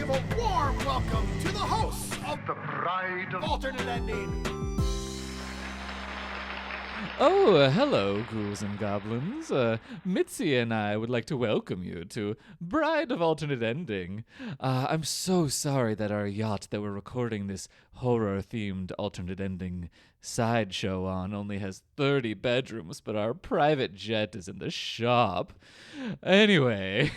give a warm welcome to the hosts of The Bride of Alternate Ending. Oh, hello, ghouls and goblins. Mitzi and I would like to welcome you to Bride of Alternate Ending. I'm so sorry that our yacht that we're recording this horror-themed alternate ending sideshow on only has 30 bedrooms, but our private jet is in the shop. Anyway,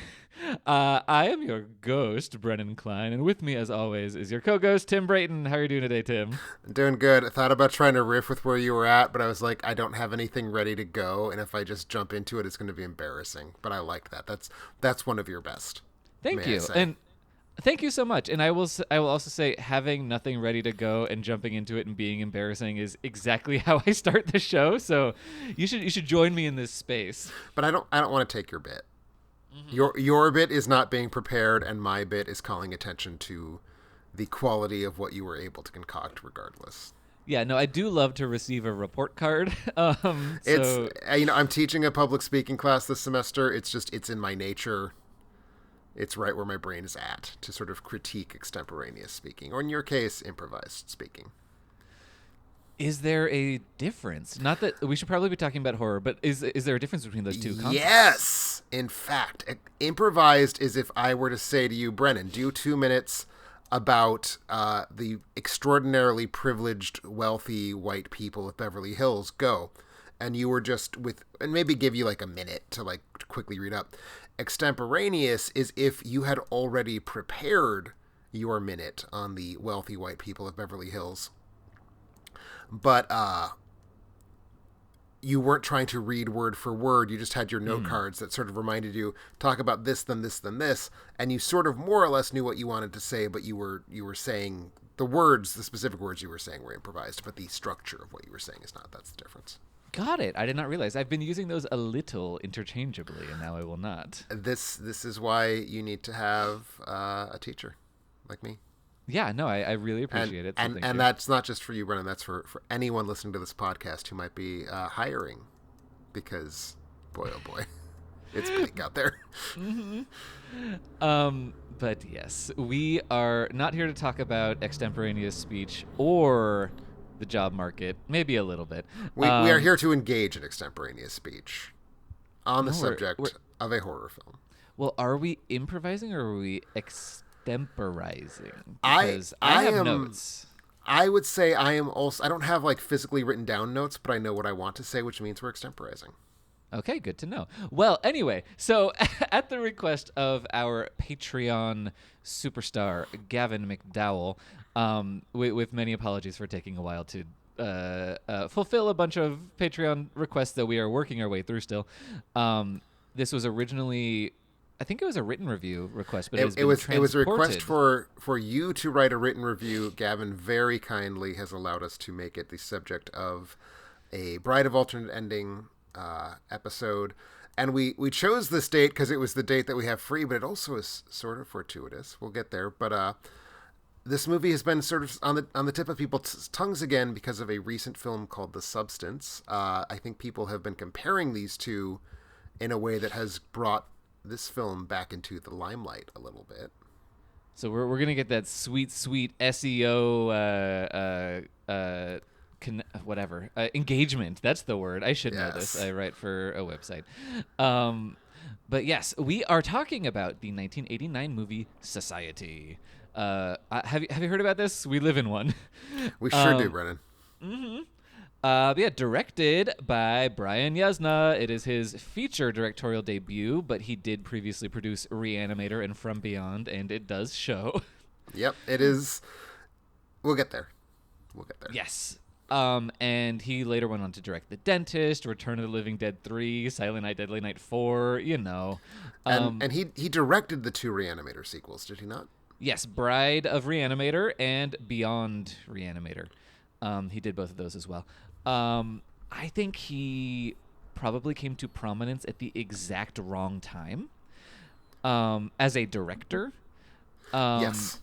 I am your ghost, Brennan Klein, and with me, as always, is your co-ghost, Tim Brayton. How are you doing today, Tim? I'm doing good. I thought about trying to riff with where you were at, but I was like, I don't have anything ready to go, and if I just jump into it, it's going to be embarrassing. But I like that. That's one of your best. Thank you. And thank you so much. And I will also say having nothing ready to go and jumping into it and being embarrassing is exactly how I start the show. So you should join me in this space. But I don't want to take your bit. Mm-hmm. Your bit is not being prepared, and my bit is calling attention to the quality of what you were able to concoct regardless. Yeah, no, I do love to receive a report card. It's I'm teaching a public speaking class this semester. It's in my nature. It's right where my brain is at to sort of critique extemporaneous speaking, or in your case, improvised speaking. Is there a difference? Not that we should probably be talking about horror, but is there a difference between those two concepts? Yes! In fact, improvised is if I were to say to you, Brennan, do 2 minutes about the extraordinarily privileged, wealthy white people of Beverly Hills. Go. And you were just and maybe give you like a minute to like quickly read up. Extemporaneous is if you had already prepared your minute on the wealthy white people of Beverly Hills, but you weren't trying to read word for word. You just had your note cards that sort of reminded you, talk about this, then this, then this, and you sort of more or less knew what you wanted to say, but you were saying the specific words you were saying were improvised, but the structure of what you were saying is not. That's the difference. Got it. I did not realize. I've been using those a little interchangeably, and now I will not. This is why you need to have a teacher like me. Yeah, no, I really appreciate it. So and that's not just for you, Brennan. That's for anyone listening to this podcast who might be hiring, because boy, oh boy, it's bleak out there. But yes, we are not here to talk about extemporaneous speech or the job market, maybe a little bit. We are here to engage in extemporaneous speech on the subject of a horror film. Well, are we improvising or are we extemporizing? I have notes. I would say I am also. I don't have like physically written down notes, but I know what I want to say, which means we're extemporizing. Okay, good to know. Well, anyway, so at the request of our Patreon superstar, Gavin McDowell, with many apologies for taking a while to fulfill a bunch of Patreon requests that we are working our way through still. This was originally, I think it was a written review request, but it was a request for you to write a written review. Gavin very kindly has allowed us to make it the subject of a Bride of Alternate Ending episode, and we chose this date because it was the date that we have free, but it also is sort of fortuitous. We'll get there, but this movie has been sort of on the tip of people's tongues again because of a recent film called The Substance. I think people have been comparing these two in a way that has brought this film back into the limelight a little bit. So we're gonna get that sweet SEO engagement. That's the word. I should know this. I write for a website. But yes, we are talking about the 1989 movie Society. Have you heard about this? We live in one. We sure do, Brennan. Directed by Brian Yuzna. It is his feature directorial debut, but he did previously produce Reanimator and From Beyond, and it does show. Yep, it is. We'll get there. Yes. And he later went on to direct The Dentist, Return of the Living Dead 3, Silent Night, Deadly Night 4, you know. And he directed the 2 Reanimator sequels, did he not? Yes, Bride of Reanimator and Beyond Reanimator. He did both of those as well. I think he probably came to prominence at the exact wrong time as a director. Yes.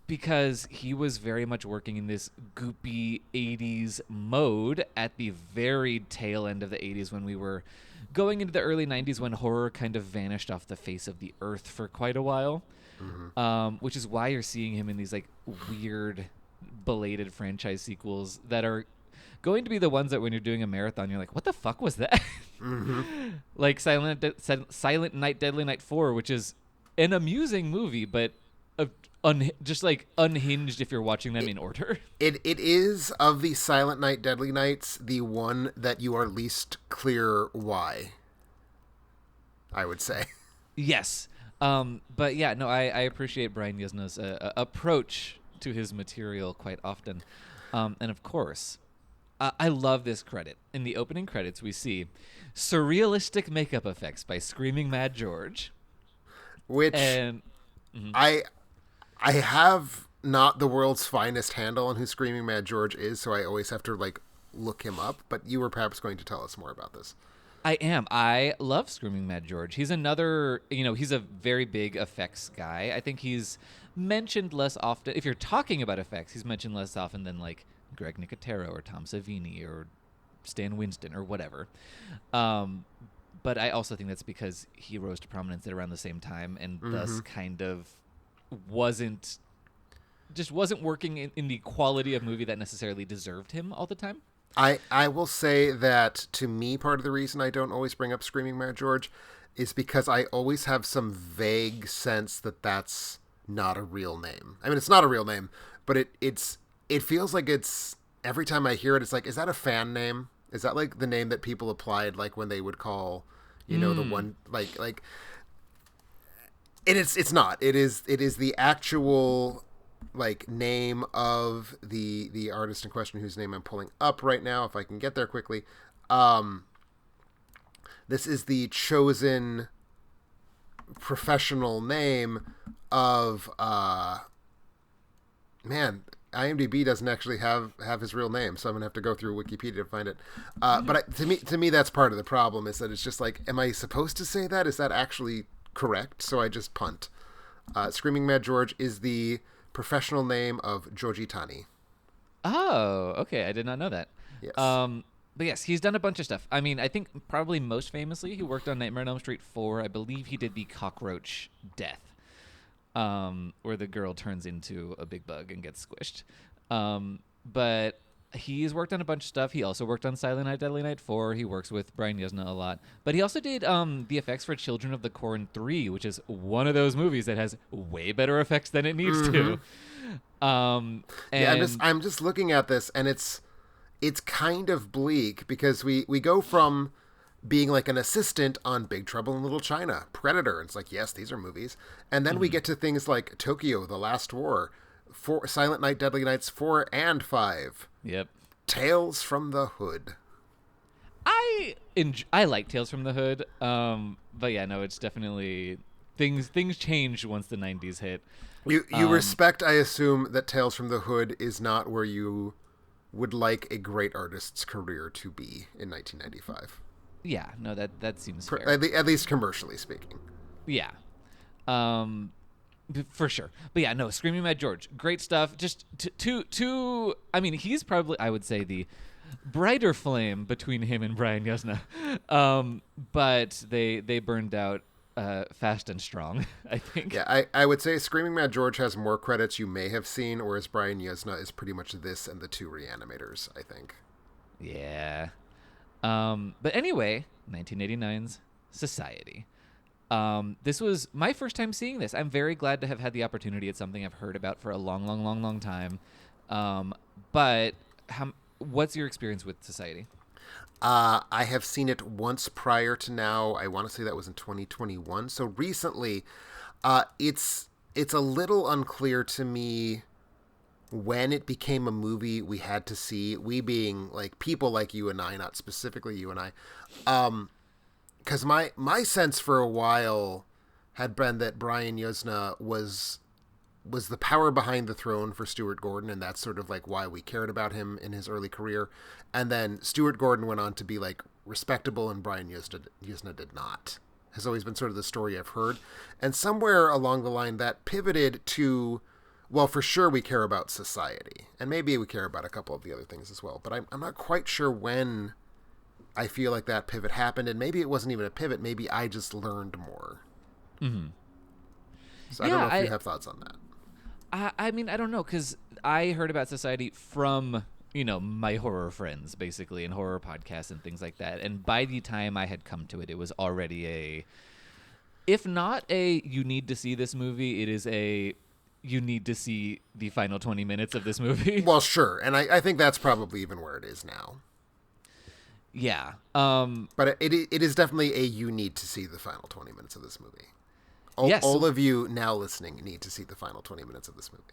Because he was very much working in this goopy 80s mode at the very tail end of the 80s when we were going into the early 90s when horror kind of vanished off the face of the earth for quite a while, which is why you're seeing him in these like weird belated franchise sequels that are going to be the ones that when you're doing a marathon, you're like, what the fuck was that? Like Silent Night, Deadly Night 4, which is an amusing movie, but just like unhinged if you're watching them in order. It is, of the Silent Night, Deadly Nights, the one that you are least clear why, I would say. Yes. But yeah, no, I appreciate Brian Yuzna's approach to his material quite often. And of course, I love this credit. In the opening credits, we see surrealistic makeup effects by Screaming Mad George. Which I have not the world's finest handle on who Screaming Mad George is, so I always have to like look him up. But you were perhaps going to tell us more about this. I am. I love Screaming Mad George. He's another, he's a very big effects guy. I think he's mentioned less often. If you're talking about effects, he's mentioned less often than like Greg Nicotero or Tom Savini or Stan Winston or whatever. But I also think that's because he rose to prominence at around the same time and thus kind of wasn't working in the quality of movie that necessarily deserved him all the time. I will say that, to me, part of the reason I don't always bring up Screaming Mad George is because I always have some vague sense that that's not a real name. I mean, it's not a real name, but it feels like it's, every time I hear it, it's like, is that a fan name? Is that like the name that people applied, like when they would call, the one, like, and it's not. It is the actual like name of the artist in question, whose name I'm pulling up right now, if I can get there quickly. This is the chosen professional name of IMDb doesn't actually have his real name, so I'm gonna have to go through Wikipedia to find it. But to me, that's part of the problem, is that it's just like, am I supposed to say that? Is that actually correct? So I just punt. Screaming Mad George is the professional name of Joji Tani. Oh, okay. I did not know that. Yes. But yes, he's done a bunch of stuff. I mean, I think probably most famously, he worked on Nightmare on Elm Street 4. I believe he did the cockroach death, where the girl turns into a big bug and gets squished. But he's worked on a bunch of stuff. He also worked on Silent Night, Deadly Night 4. He works with Brian Yuzna a lot. But he also did the effects for Children of the Corn 3, which is one of those movies that has way better effects than it needs to. And I'm just looking at this, and it's kind of bleak, because we go from being like an assistant on Big Trouble in Little China, Predator. It's like, yes, these are movies. And then we get to things like Tokyo, The Last War, Silent Night, Deadly Nights 4 and 5. Yep. Tales from the Hood. I like Tales from the Hood. But yeah, no, it's definitely things changed once the 90s hit. You respect, I assume, that Tales from the Hood is not where you would like a great artist's career to be in 1995. Yeah, no, that seems fair. At least commercially speaking. Yeah. For sure. But yeah, no, Screaming Mad George, great stuff. Just I mean, he's probably, I would say, the brighter flame between him and Brian Yuzna. But they burned out fast and strong, I think. Yeah, I would say Screaming Mad George has more credits you may have seen, whereas Brian Yuzna is pretty much this and the two Reanimators, I think. Yeah. But anyway, 1989's Society. This was my first time seeing this. I'm very glad to have had the opportunity. It's something I've heard about for a long time. But what's your experience with Society? I have seen it once prior to now. I want to say that was in 2021. So recently, it's a little unclear to me when it became a movie we had to see. We being like people like you and I, not specifically you and I. Because my sense for a while had been that Brian Yuzna was the power behind the throne for Stuart Gordon, and that's sort of like why we cared about him in his early career. And then Stuart Gordon went on to be like respectable, and Brian Yuzna did not. Has always been sort of the story I've heard. And somewhere along the line that pivoted to, well, for sure we care about Society, and maybe we care about a couple of the other things as well. But I'm not quite sure when I feel like that pivot happened, and maybe it wasn't even a pivot. Maybe I just learned more. Mm-hmm. So I don't know if you have thoughts on that. I mean, I don't know, because I heard about Society from, my horror friends, basically, and horror podcasts and things like that. And by the time I had come to it, it was already if not you need to see this movie, it is you need to see the final 20 minutes of this movie. Well, sure. And I think that's probably even where it is now. Yeah. But it is definitely you need to see the final 20 minutes of this movie. Yes. All of you now listening need to see the final 20 minutes of this movie.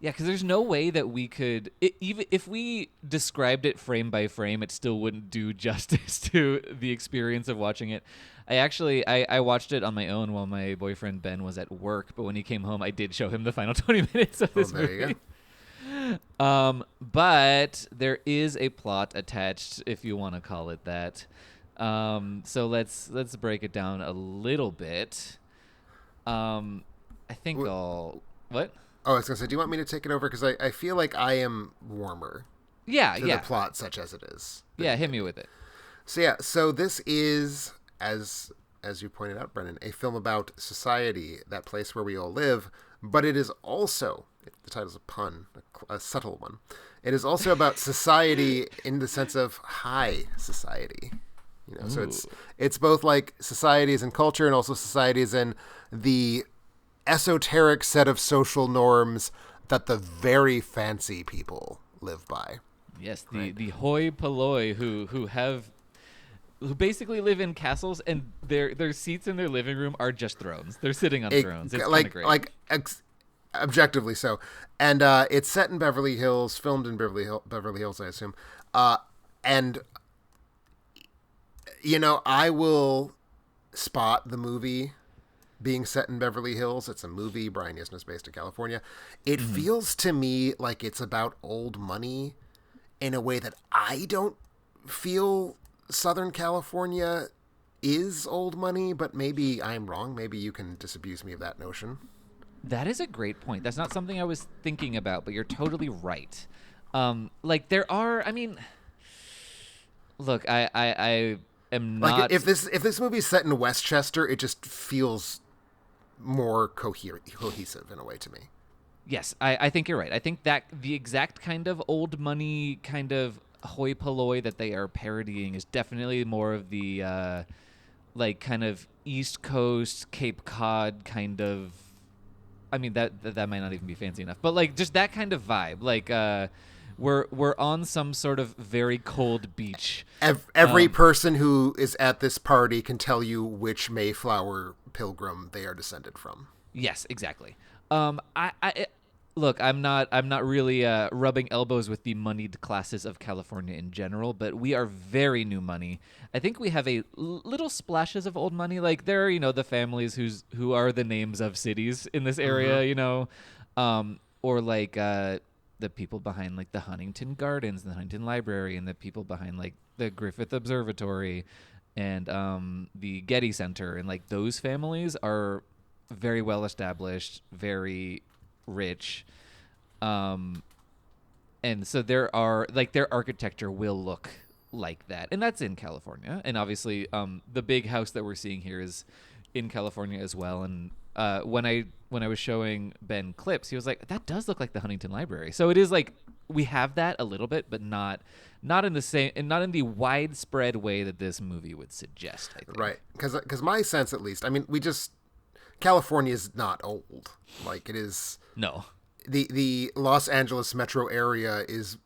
Yeah, because there's no way that we could, even if we described it frame by frame, it still wouldn't do justice to the experience of watching it. I watched it on my own while my boyfriend Ben was at work, but when he came home, I did show him the final 20 minutes of this movie. There you go. But there is a plot attached, if you want to call it that. So let's break it down a little bit. I think what? Oh, I was going to say, do you want me to take it over? Because I feel like I am warmer to the plot such as it is. Yeah, hit me with it. So this is, as you pointed out, Brennan, a film about society, that place where we all live, but it is also, the title's a pun, a subtle one, it is also about society in the sense of high society. So it's both like societies and culture, and also societies and the esoteric set of social norms that the very fancy people live by. Yes, the hoi polloi who basically live in castles, and their seats in their living room are just thrones. They're sitting on thrones. It's kind of great. Objectively so. And it's set in Beverly Hills, filmed in Beverly Hills, I assume. And I will spot the movie being set in Beverly Hills. It's a movie. Brian Yuzna is based in California. It feels to me like it's about old money in a way that I don't feel Southern California is old money, but maybe I'm wrong. Maybe you can disabuse me of that notion. That is a great point. That's not something I was thinking about, but you're totally right. There are, I mean, look, I am not... Like, if this movie's set in Westchester, it just feels more cohesive in a way to me. Yes, I think you're right. I think that the exact kind of old money kind of hoi polloi that they are parodying is definitely more of the kind of East Coast, Cape Cod kind of... I mean, that might not even be fancy enough, but just that kind of vibe. We're on some sort of very cold beach. Every person who is at this party can tell you which Mayflower pilgrim they are descended from. Yes, exactly. Look, I'm not really rubbing elbows with the moneyed classes of California in general, but we are very new money. I think we have a little splashes of old money. Like there are, the families who are the names of cities in this area, or the people behind the Huntington Gardens and the Huntington Library, and the people behind the Griffith Observatory and the Getty Center, and those families are very well established, very rich, and so there are their architecture will look like that, and that's in California. And obviously the big house that we're seeing here is in California as well. And when I was showing Ben clips, he was like, that does look like the Huntington Library. So it is we have that a little bit, but not in the same, and not in the widespread way that this movie would suggest, I think. Right, because my sense, at least, I mean, California is not old. It is... No. The Los Angeles metro area is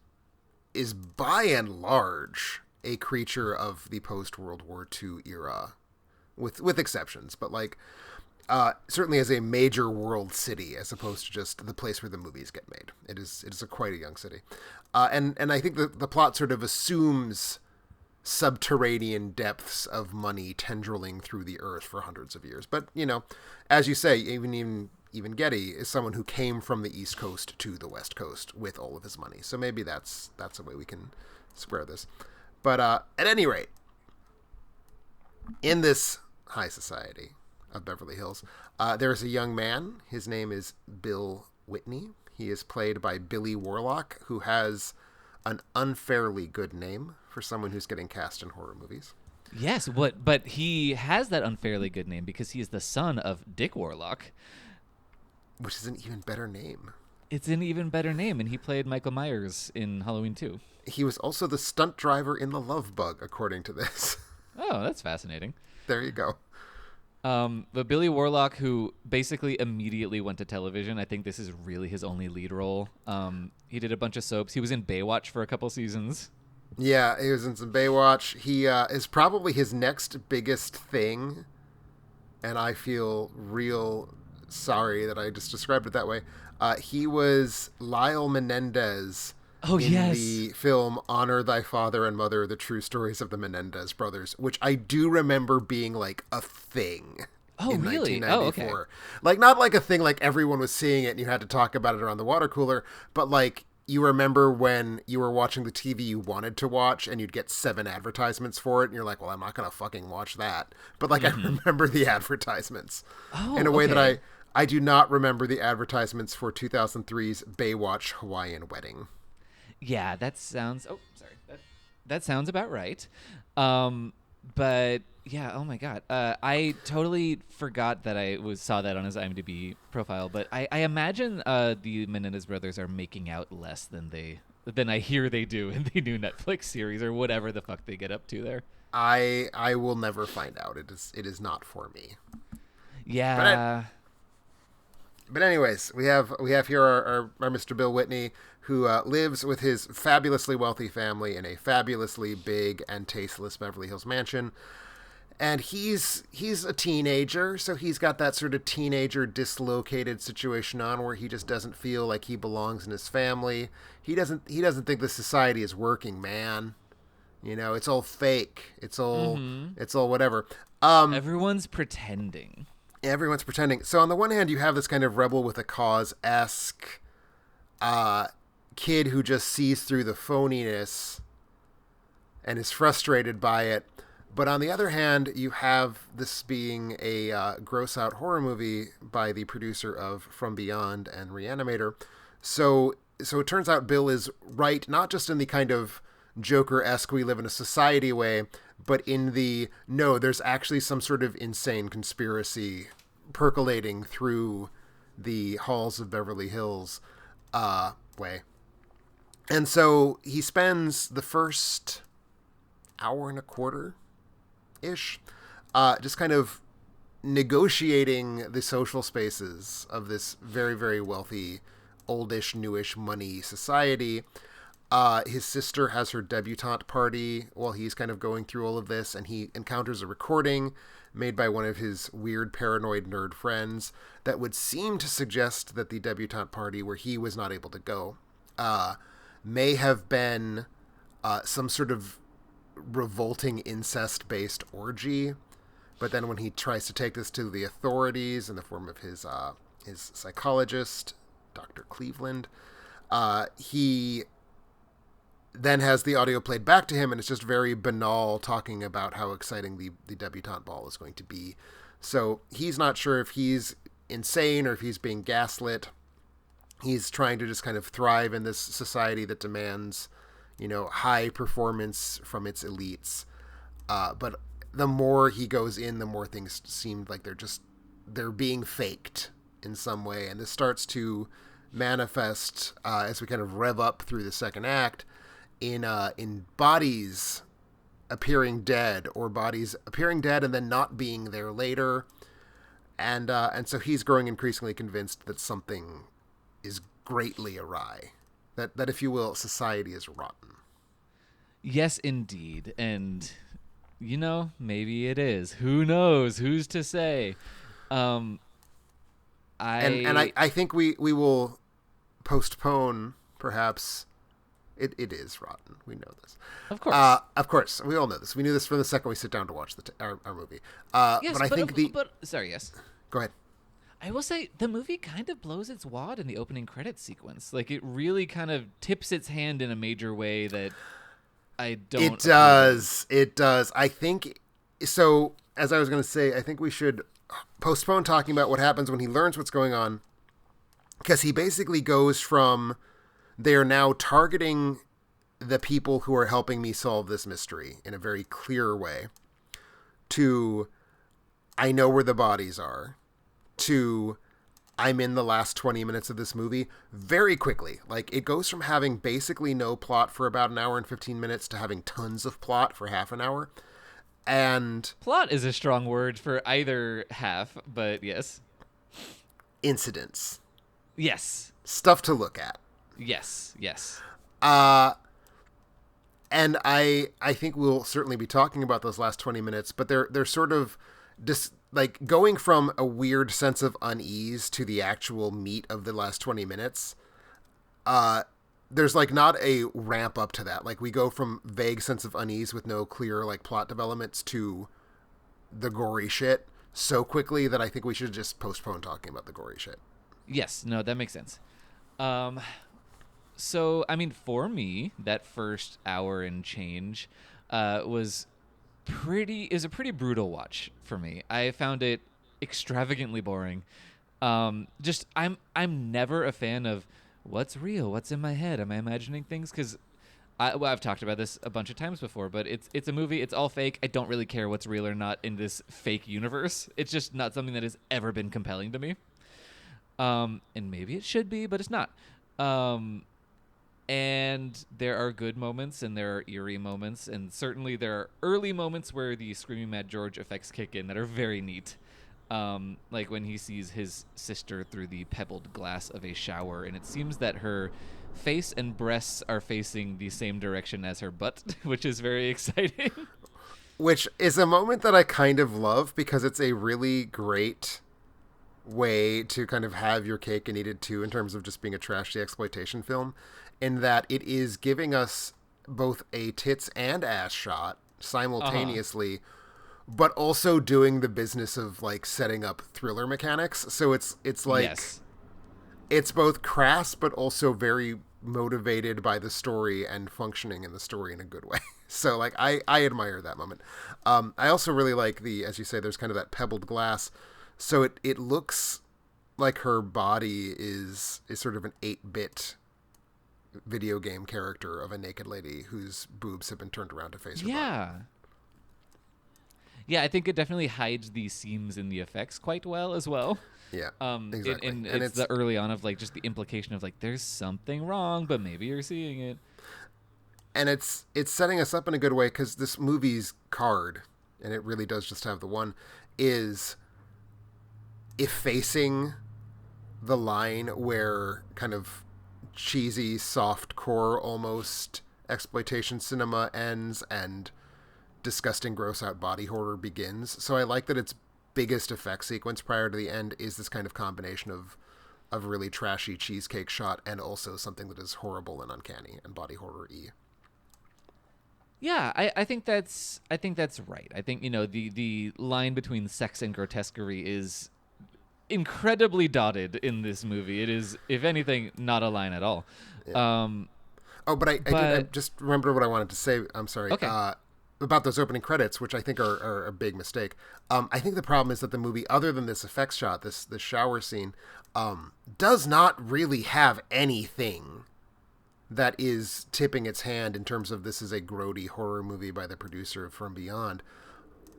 by and large a creature of the post-World War II era, with exceptions, but certainly as a major world city, as opposed to just the place where the movies get made. It is quite a young city. And I think the plot sort of assumes subterranean depths of money tendriling through the earth for hundreds of years. But, as you say, even Getty is someone who came from the East Coast to the West Coast with all of his money. So maybe that's a way we can square this. But at any rate, in this high society of Beverly Hills, there's a young man. His name is Bill Whitney. He is played by Billy Warlock, who has an unfairly good name for someone who's getting cast in horror movies. Yes, but he has that unfairly good name because he is the son of Dick Warlock. Which is an even better name. It's an even better name, and he played Michael Myers in Halloween 2. He was also the stunt driver in The Love Bug, according to this. Oh, that's fascinating. There you go. But Billy Warlock, who basically immediately went to television, I think this is really his only lead role. He did a bunch of soaps. He was in Baywatch for a couple seasons. Yeah, he was in some Baywatch. He is probably his next biggest thing, and I feel real sorry that I just described it that way. He was Lyle Menendez in the film Honor Thy Father and Mother, The True Stories of the Menendez Brothers, which I do remember being like a thing in really? 1994. Oh, okay. Like, not like a thing like everyone was seeing it and you had to talk about it around the water cooler, but like you remember when you were watching the TV you wanted to watch and you'd get 7 advertisements for it and you're like, well, I'm not going to fucking watch that. But like I remember the advertisements in a way that I do not remember the advertisements for 2003's Baywatch Hawaiian Wedding. Yeah, that sounds... Oh, sorry. That sounds about right. But yeah, oh my God. I totally forgot that I saw that on his IMDb profile, but I imagine the Menendez brothers are making out less than I hear they do in the new Netflix series or whatever the fuck they get up to there. I will never find out. It is not for me. Yeah. But anyways, we have here our Mr. Bill Whitney, who lives with his fabulously wealthy family in a fabulously big and tasteless Beverly Hills mansion. And he's a teenager, so he's got that sort of teenager dislocated situation on where he just doesn't feel like he belongs in his family. He doesn't think the society is working, man. You know, it's all fake. It's all whatever. Everyone's pretending. Everyone's pretending. So on the one hand, you have this kind of rebel with a cause-esque kid who just sees through the phoniness and is frustrated by it. But on the other hand, you have this being a gross-out horror movie by the producer of From Beyond and Reanimator. So it turns out Bill is right, not just in the kind of Joker-esque we live in a society way, but in the, no, there's actually some sort of insane conspiracy percolating through the halls of Beverly Hills way. And so he spends the first hour and a quarter-ish just kind of negotiating the social spaces of this very, very wealthy, oldish, newish money society. His sister has her debutante party while he's kind of going through all of this, and he encounters a recording made by one of his weird paranoid nerd friends that would seem to suggest that the debutante party where he was not able to go may have been some sort of revolting incest-based orgy. But then when he tries to take this to the authorities in the form of his psychologist, Dr. Cleveland, he then has the audio played back to him, and it's just very banal talking about how exciting the debutante ball is going to be. So he's not sure if he's insane or if he's being gaslit. He's trying to just kind of thrive in this society that demands, you know, high performance from its elites. But the more he goes in, the more things seem like they're being faked in some way. And this starts to manifest as we kind of rev up through the second act in bodies appearing dead, or bodies appearing dead and then not being there later. And so he's growing increasingly convinced that something is greatly awry. That, if you will, society is rotten. Yes, indeed. And, you know, maybe it is. Who knows? Who's to say? I think we will postpone, perhaps. It is rotten. We know this. Of course. Of course. We all know this. We knew this from the second we sit down to watch our movie. Yes, but I think sorry, yes. Go ahead. I will say the movie kind of blows its wad in the opening credits sequence. Like, it really kind of tips its hand in a major way that I don't... It does. It does. I think... So, as I was going to say, I think we should postpone talking about what happens when he learns what's going on, because he basically goes from... They are now targeting the people who are helping me solve this mystery in a very clear way, to I know where the bodies are, to I'm in the last 20 minutes of this movie very quickly. Like, it goes from having basically no plot for about an hour and 15 minutes to having tons of plot for half an hour. And plot is a strong word for either half, but yes. Incidents. Yes. Stuff to look at. Yes. And I think we'll certainly be talking about those last 20 minutes, but they're sort of just like going from a weird sense of unease to the actual meat of the last 20 minutes. There's like not a ramp up to that. Like, we go from vague sense of unease with no clear like plot developments to the gory shit so quickly that I think we should just postpone talking about the gory shit. Yes, no, that makes sense. So, I mean, for me, that first hour and change was a pretty brutal watch for me. I found it extravagantly boring. I'm never a fan of what's real, what's in my head. Am I imagining things? Because I've talked about this a bunch of times before, but it's a movie. It's all fake. I don't really care what's real or not in this fake universe. It's just not something that has ever been compelling to me. And maybe it should be, but it's not. And there are good moments and there are eerie moments, and certainly there are early moments where the Screaming Mad George effects kick in that are very neat. Like when he sees his sister through the pebbled glass of a shower, and it seems that her face and breasts are facing the same direction as her butt, which is very exciting. Which is a moment that I kind of love because it's a really great way to kind of have your cake and eat it too, in terms of just being a trashy exploitation film, in that it is giving us both a tits and ass shot simultaneously, but also doing the business of like setting up thriller mechanics. So it's like, yes. It's both crass, but also very motivated by the story and functioning in the story in a good way. So like, I admire that moment. I also really like as you say, there's kind of that pebbled glass. So it looks like her body is sort of an 8-bit video game character of a naked lady whose boobs have been turned around to face her body. Yeah, I think it definitely hides the seams in the effects quite well as well. Yeah, exactly. And it's the early on of like just the implication of like there's something wrong, but maybe you're seeing it. And it's setting us up in a good way, because this movie's card, and it really does just have the one, is effacing the line where kind of cheesy, soft-core, almost exploitation cinema ends and disgusting, gross-out body horror begins. So I like that its biggest effect sequence prior to the end is this kind of combination of really trashy cheesecake shot and also something that is horrible and uncanny and body horror-y. Yeah, I think that's right. I think, the line between sex and grotesquerie is incredibly dotted in this movie. It is, if anything, not a line at all. Yeah. I just remembered what I wanted to say. I'm sorry. Okay. About those opening credits, which I think are a big mistake. I think the problem is that the movie, other than this effects shot, this shower scene, does not really have anything that is tipping its hand in terms of this is a grody horror movie by the producer From Beyond,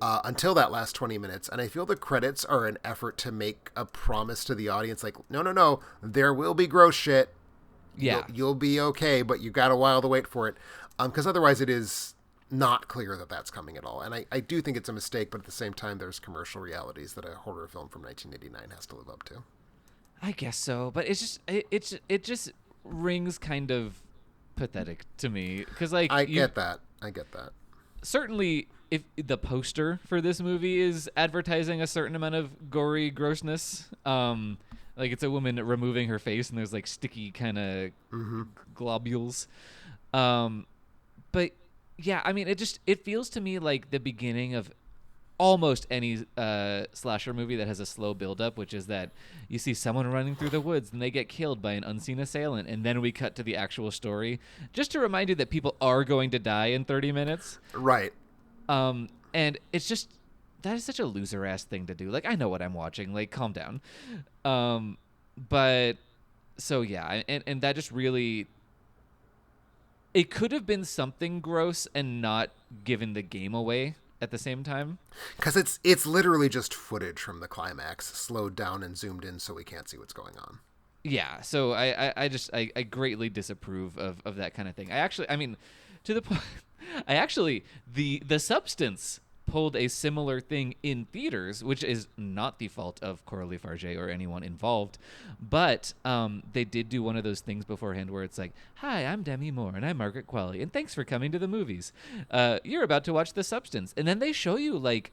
until that last 20 minutes. And I feel the credits are an effort to make a promise to the audience, like, no, there will be gross shit. Yeah. You'll be okay, but you got a while to wait for it. Because otherwise it is not clear that that's coming at all. And I do think it's a mistake, but at the same time, there's commercial realities that a horror film from 1989 has to live up to. I guess so, but it just rings kind of pathetic to me, because like I get that. Certainly, if the poster for this movie is advertising a certain amount of gory grossness, like it's a woman removing her face and there's like sticky kind of globules, but yeah, I mean, it feels to me like the beginning of almost any slasher movie that has a slow build-up, which is that you see someone running through the woods and they get killed by an unseen assailant, and then we cut to the actual story, just to remind you that people are going to die in 30 minutes. Right. And it's just, that is such a loser-ass thing to do. Like, I know what I'm watching. Like, calm down. But, so yeah, and that just really, it could have been something gross and not given the game away at the same time. Because it's literally just footage from the climax, slowed down and zoomed in so we can't see what's going on. Yeah, so I greatly disapprove of that kind of thing. I mean, to the point, the Substance pulled a similar thing in theaters, which is not the fault of Coralie Farge or anyone involved, but they did do one of those things beforehand where it's like, "Hi, I'm Demi Moore, and I'm Margaret Qualley, and thanks for coming to the movies. You're about to watch The Substance," and then they show you like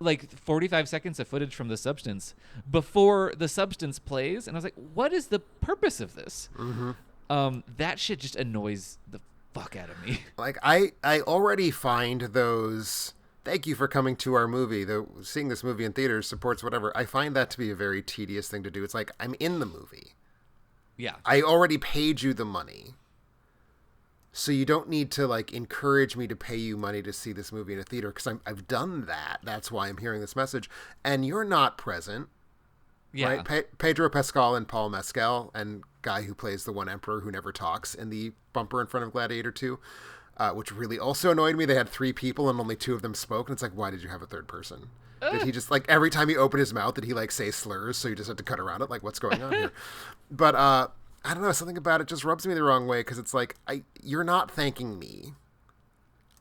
45 seconds of footage from The Substance before The Substance plays, and I was like, "What is the purpose of this?" Mm-hmm. That shit just annoys the fuck out of me. Like I already find those "thank you for coming to our movie, seeing this movie in theaters supports whatever," I find that to be a very tedious thing to do. It's like, I'm in the movie. Yeah. I already paid you the money. So you don't need to like encourage me to pay you money to see this movie in a theater, because I've done that. That's why I'm hearing this message. And you're not present. Yeah. Right? Pedro Pascal and Paul Mescal, and guy who plays the one emperor who never talks in the bumper in front of Gladiator 2, which really also annoyed me. They had 3 people and only 2 of them spoke. And it's like, why did you have a third person? Did he just, like, every time he opened his mouth, did he, like, say slurs? So you just had to cut around it? Like, what's going on here? But, I don't know. Something about it just rubs me the wrong way, because it's like, you're not thanking me.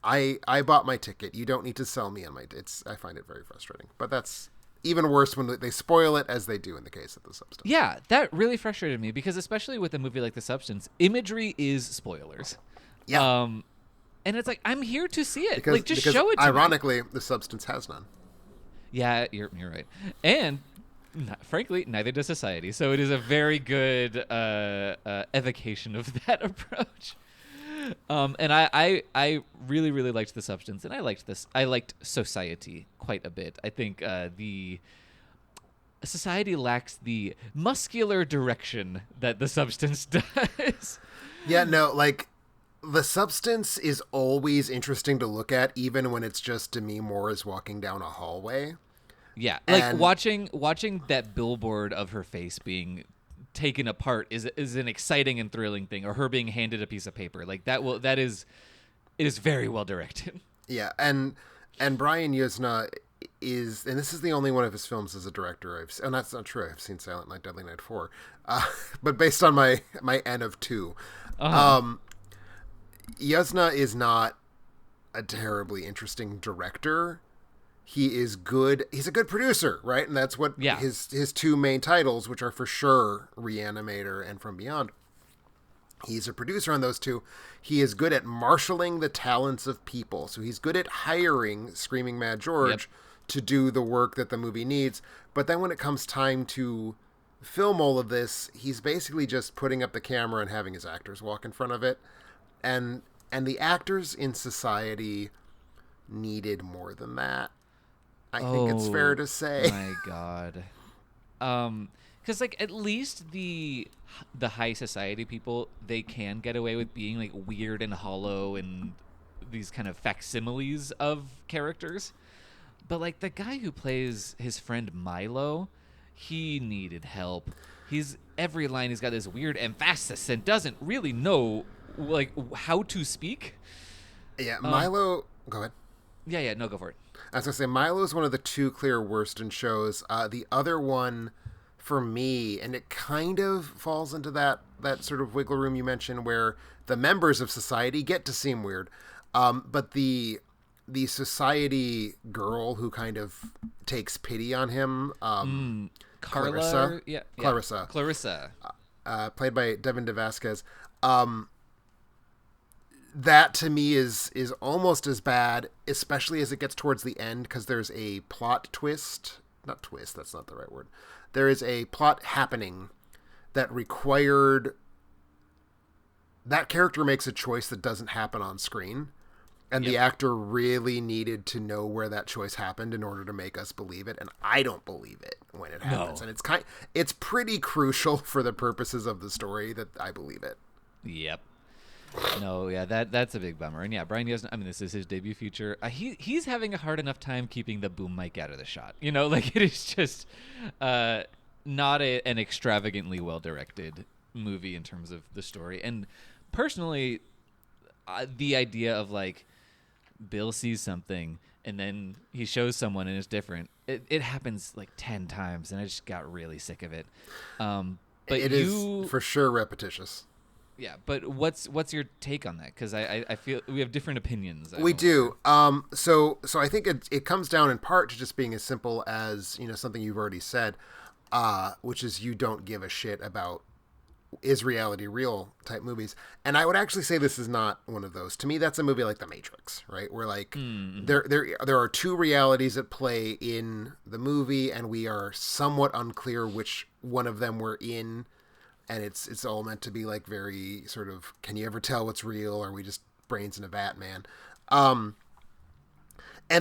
I bought my ticket. You don't need to sell me on my... I find it very frustrating. But that's even worse when they spoil it, as they do in the case of The Substance. Yeah, that really frustrated me, because especially with a movie like The Substance, imagery is spoilers. Yeah. And it's like, I'm here to see it. Because show it to me. ironically, The Substance has none. Yeah, you're right. And frankly, neither does society. So it is a very good evocation of that approach. And I really, really liked The Substance, and I liked Society quite a bit. I think the Society lacks the muscular direction that The Substance does. Yeah, no, like, The Substance is always interesting to look at, even when it's just Demi Moore is walking down a hallway. Yeah, like watching that billboard of her face being taken apart is an exciting and thrilling thing, or her being handed a piece of paper. Like it is very well directed. Yeah, and Brian Yuzna is, and this is the only one of his films as a director I've seen. And that's not true. I've seen Silent Night, Deadly Night 4. But based on my N of 2, Yuzna is not a terribly interesting director. He is good. He's a good producer, right? And that's what his 2 main titles, which are for sure Reanimator and From Beyond. He's a producer on those 2. He is good at marshaling the talents of people. So he's good at hiring Screaming Mad George to do the work that the movie needs. But then when it comes time to film all of this, he's basically just putting up the camera and having his actors walk in front of it. And the actors in Society needed more than that. I think it's fair to say. My God. Because like at least the high society people, they can get away with being like weird and hollow and these kind of facsimiles of characters. But like the guy who plays his friend Milo, he needed help. Every line he's got this weird emphasis and doesn't really know like how to speak. Yeah, Milo. Go ahead. Yeah, no, go for it. I was going to say, Milo is one of the 2 clear worst in shows. The other one, for me, and it kind of falls into that sort of wiggle room you mentioned, where the members of Society get to seem weird. But the Society girl who kind of takes pity on him, Clarissa. Clarissa. Played by Devin DeVasquez. That to me is almost as bad, especially as it gets towards the end, because there's a plot twist. Not twist, that's not the right word. There is a plot happening that required... That character makes a choice that doesn't happen on screen, and the actor really needed to know where that choice happened in order to make us believe it, and I don't believe it when it happens. No. And it's pretty crucial for the purposes of the story that I believe it. Yep. No, yeah, that's a big bummer. And yeah, Brian Yuzna, I mean, this is his debut feature. He's having a hard enough time keeping the boom mic out of the shot. You know, like it is just not an extravagantly well-directed movie in terms of the story. And personally, the idea of like Bill sees something and then he shows someone and it's different. It happens like 10 times, and I just got really sick of it. But it is for sure repetitious. Yeah, but what's your take on that? Because I feel we have different opinions. We do. So I think it comes down in part to just being as simple as, something you've already said, which is you don't give a shit about is reality real type movies. And I would actually say this is not one of those. To me, that's a movie like The Matrix, right? Where like there are two realities at play in the movie, and we are somewhat unclear which one of them we're in. And it's all meant to be like very sort of, can you ever tell what's real? Or are we just brains in a vat, man? And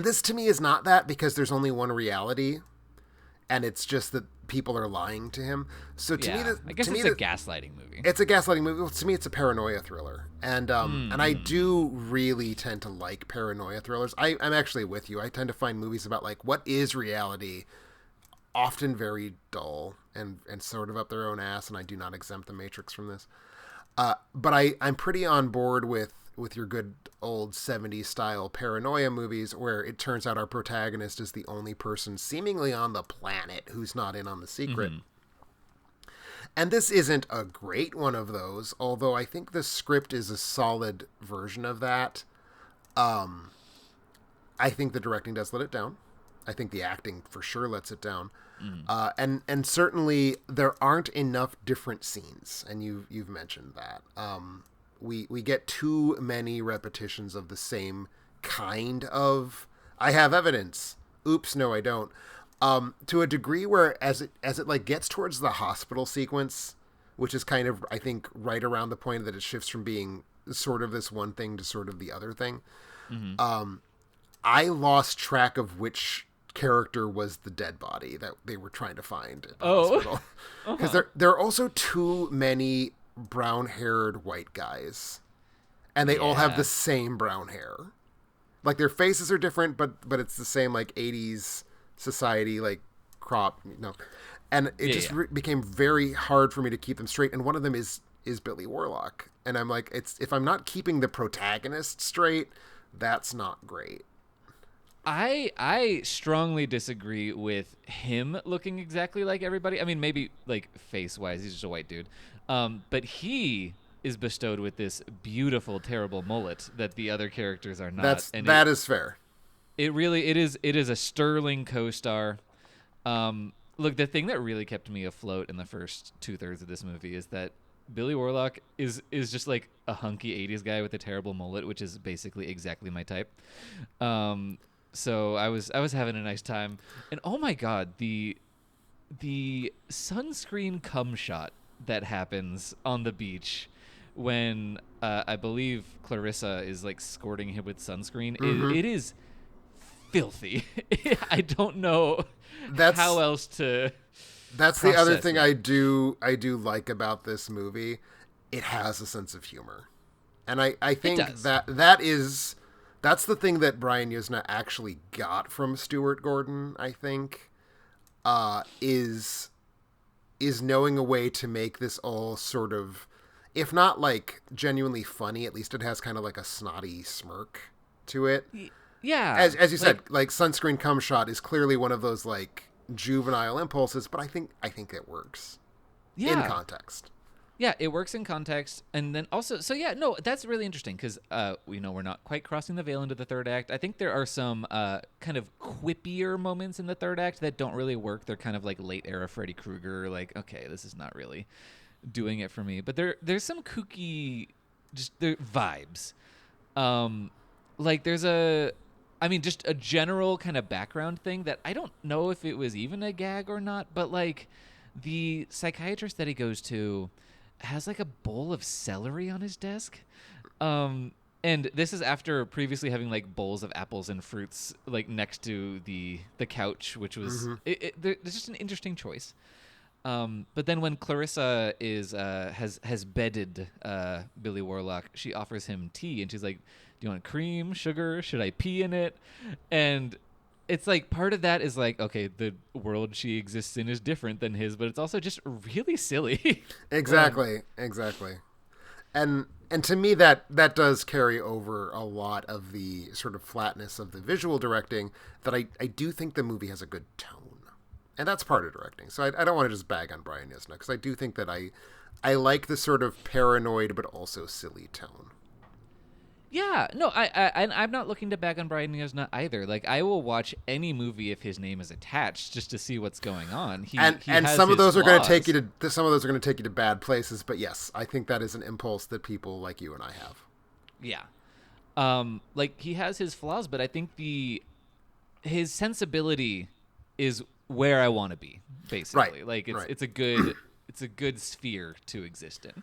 this to me is not that, because there's only one reality, and it's just that people are lying to him. So to me, I guess it's a gaslighting movie. It's a gaslighting movie. Well, to me, it's a paranoia thriller, and I do really tend to like paranoia thrillers. I'm actually with you. I tend to find movies about like what is reality often very dull and sort of up their own ass, and I do not exempt The Matrix from this. But I'm pretty on board with your good old 70s style paranoia movies, where it turns out our protagonist is the only person seemingly on the planet who's not in on the secret. And this isn't a great one of those, although I think the script is a solid version of that. I think the directing does let it down. I think the acting for sure lets it down. And certainly there aren't enough different scenes, and you've mentioned that. We get too many repetitions of the same kind of, I have evidence. Oops, no, I don't. To a degree where as it like gets towards the hospital sequence, which is kind of, I think, right around the point that it shifts from being sort of this one thing to sort of the other thing. I lost track of which character was the dead body that they were trying to find at the hospital. Because there are also too many brown-haired white guys, and they all have the same brown hair. Like their faces are different, but it's the same like 80s society like crop, And it became very hard for me to keep them straight. And one of them is Billy Warlock, and I'm like, if I'm not keeping the protagonist straight, that's not great. I strongly disagree with him looking exactly like everybody. I mean, maybe like face-wise, he's just a white dude. But he is bestowed with this beautiful, terrible mullet that the other characters are not. That is fair. It is a sterling co-star. Look, the thing that really kept me afloat in the first 2/3 of this movie is that Billy Warlock is just like a hunky 80s guy with a terrible mullet, which is basically exactly my type. So I was having a nice time, and oh my god, the sunscreen cum shot that happens on the beach when I believe Clarissa is like squirting him with sunscreen. It is filthy. I don't know how else to. That's the other thing I do like about this movie. It has a sense of humor, and I think that's the thing that Brian Yuzna actually got from Stuart Gordon, I think, is knowing a way to make this all sort of, if not like genuinely funny, at least it has kind of like a snotty smirk to it. Yeah. As you said, like sunscreen cum shot is clearly one of those like juvenile impulses, but I think it works in context. Yeah, it works in context, and then also, that's really interesting because we're not quite crossing the veil into the third act. I think there are some kind of quippier moments in the third act that don't really work. They're kind of like late era Freddy Krueger, like, okay, this is not really doing it for me. But there's some kooky, just their vibes. Like there's just a general kind of background thing that I don't know if it was even a gag or not, but like the psychiatrist that he goes to has like a bowl of celery on his desk. And this is after previously having like bowls of apples and fruits like next to the couch, which was there's just an interesting choice. But then when Clarissa has bedded Billy Warlock, she offers him tea, and she's like, "Do you want cream, sugar? Should I pee in it?" And it's like part of that is like, okay, the world she exists in is different than his, but it's also just really silly. Exactly. And And to me, that does carry over a lot of the sort of flatness of the visual directing, that I do think the movie has a good tone. And that's part of directing. So I don't want to just bag on Brian Yuzna, because I do think that I like the sort of paranoid but also silly tone. Yeah, no, I'm not looking to bag on Brian Yuzna either. Like, I will watch any movie if his name is attached just to see what's going on. He has some of those his are going to flaws. take you to some of those are going to take you to bad places. But yes, I think that is an impulse that people like you and I have. Yeah, like he has his flaws, but I think his sensibility is where I want to be. Basically, Right. like Right. it's a good sphere to exist in.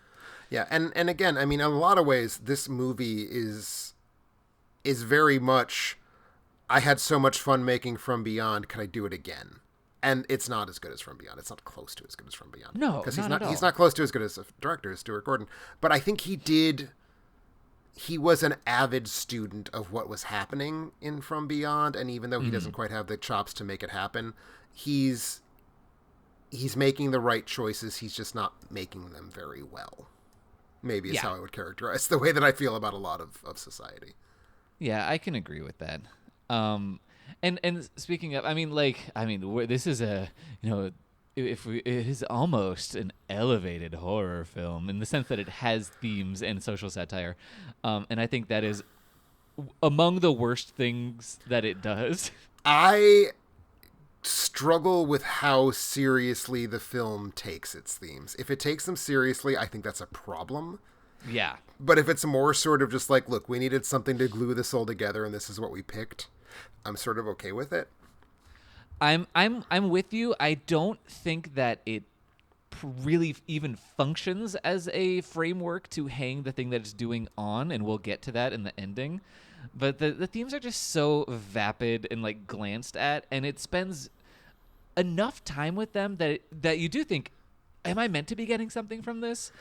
Yeah, and again, I mean, in a lot of ways, this movie is very much, I had so much fun making From Beyond, can I do it again? And it's not as good as From Beyond. It's not close to as good as From Beyond. No, because not at all. he's not close to as good as a director as Stuart Gordon. But I think he was an avid student of what was happening in From Beyond, and even though he doesn't quite have the chops to make it happen, he's making the right choices. He's just not making them very well. Maybe is how I would characterize the way that I feel about a lot of society. Yeah, I can agree with that. And speaking of, this is it is almost an elevated horror film in the sense that it has themes and social satire, and I think that is among the worst things that it does. I struggle with how seriously the film takes its themes. If it takes them seriously, I think that's a problem. Yeah. But if it's more sort of just like, look, we needed something to glue this all together and this is what we picked, I'm sort of okay with it. I'm with you. I don't think that it really even functions as a framework to hang the thing that it's doing on, and we'll get to that in the ending. But the themes are just so vapid and like glanced at, and it spends enough time with them that you do think, am I meant to be getting something from this?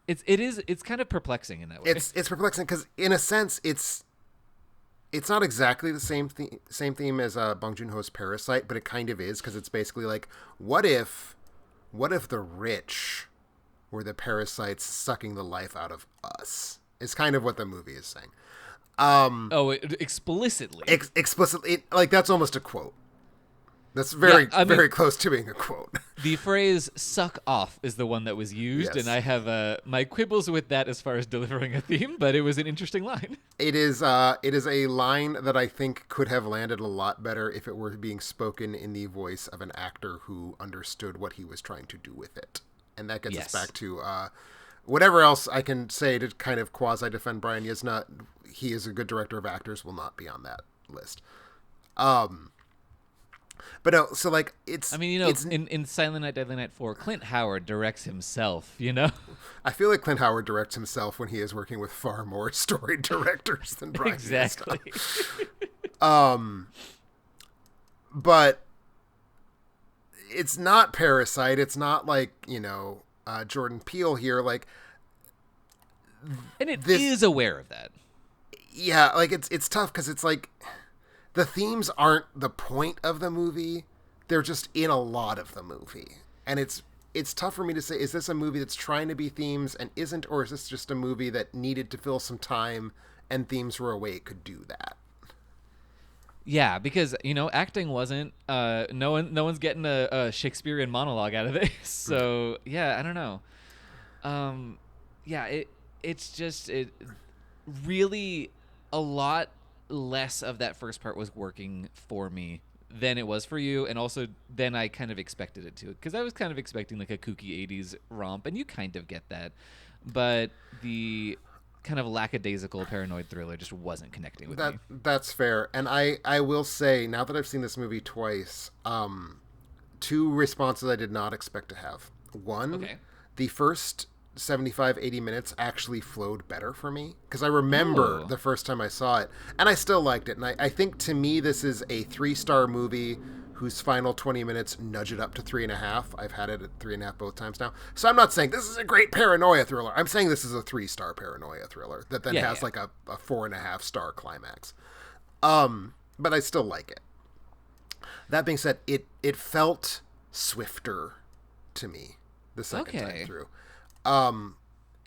It's kind of perplexing in that way. It's perplexing because in a sense it's not exactly the same theme as Bong Joon-ho's Parasite, but it kind of is, because it's basically like, what if the rich were the parasites sucking the life out of us? Is kind of what the movie is saying. Explicitly. Explicitly, like that's almost a quote. That's very close to being a quote. The phrase "suck off" is the one that was used, Yes. and I have my quibbles with that as far as delivering a theme, but it was an interesting line. It is a line that I think could have landed a lot better if it were being spoken in the voice of an actor who understood what he was trying to do with it. And that gets us back to whatever else I can say to kind of quasi-defend Brian Yuzna. He is a good director of actors, will not be on that list. But no, so like it's... I mean, in Silent Night, Deadly Night 4, Clint Howard directs himself, I feel like Clint Howard directs himself when he is working with far more storied directors than Brian Exactly. Yuzna. But it's not Parasite. It's not like, Jordan Peele here. Like, and it is aware of that. Yeah, like it's tough because it's like the themes aren't the point of the movie. They're just in a lot of the movie. And it's tough for me to say, is this a movie that's trying to be themes and isn't, or is this just a movie that needed to fill some time and themes were a way it could do that? Yeah, because, acting wasn't, no one's getting a Shakespearean monologue out of this. So, yeah, I don't know. It's just really a lot less of that first part was working for me than it was for you, and also than I kind of expected it to, because I was kind of expecting like a kooky 80s romp, and you kind of get that, but the kind of lackadaisical paranoid thriller just wasn't connecting with me. That's fair. And I will say, now that I've seen this movie twice, two responses I did not expect to have. One, the first 75, 80 minutes actually flowed better for me, because I remember the first time I saw it, and I still liked it. And I think, to me, this is a 3-star movie whose final 20 minutes nudge it up to 3.5. I've had it at 3.5 both times now. So I'm not saying this is a great paranoia thriller. I'm saying this is a 3-star paranoia thriller that then has like a 4.5-star climax. But I still like it. That being said, it felt swifter to me the second time through.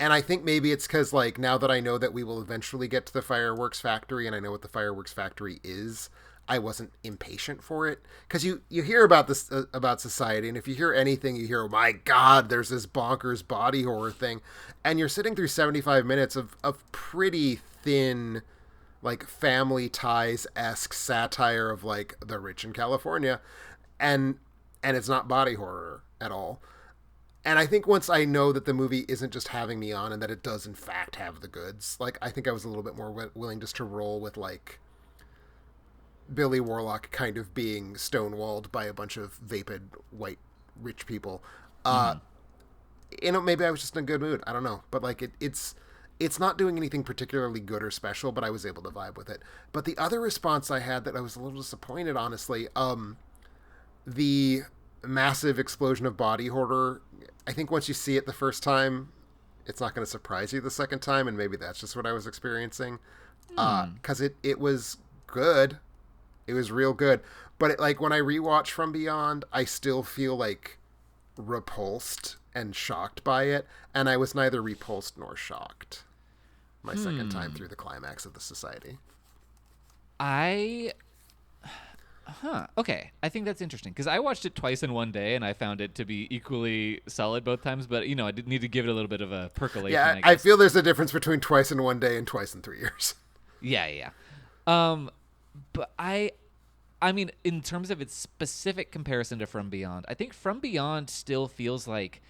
And I think maybe it's because, like, now that I know that we will eventually get to the fireworks factory and I know what the fireworks factory is, I wasn't impatient for it. Because you hear about this, about society, and if you hear anything, you hear, oh my God, there's this bonkers body horror thing. And you're sitting through 75 minutes of pretty thin, like, Family Ties-esque satire of, like, the rich in California. And it's not body horror at all. And I think once I know that the movie isn't just having me on and that it does in fact have the goods, like, I think I was a little bit more willing just to roll with, like, Billy Warlock kind of being stonewalled by a bunch of vapid white rich people. You know, maybe I was just in a good mood. I don't know. But, like, it's not doing anything particularly good or special, but I was able to vibe with it. But the other response I had that I was a little disappointed, honestly, the massive explosion of body horror, I think once you see it the first time, it's not going to surprise you the second time, and maybe that's just what I was experiencing. Because it was good. It was real good. But like when I rewatch From Beyond, I still feel like repulsed and shocked by it, and I was neither repulsed nor shocked my second time through the climax of the society. Okay. I think that's interesting because I watched it twice in one day and I found it to be equally solid both times. But, you know, I did need to give it a little bit of a percolation. Yeah, I feel there's a difference between twice in one day and twice in 3 years. Yeah. But I mean, in terms of its specific comparison to From Beyond, I think From Beyond still feels like,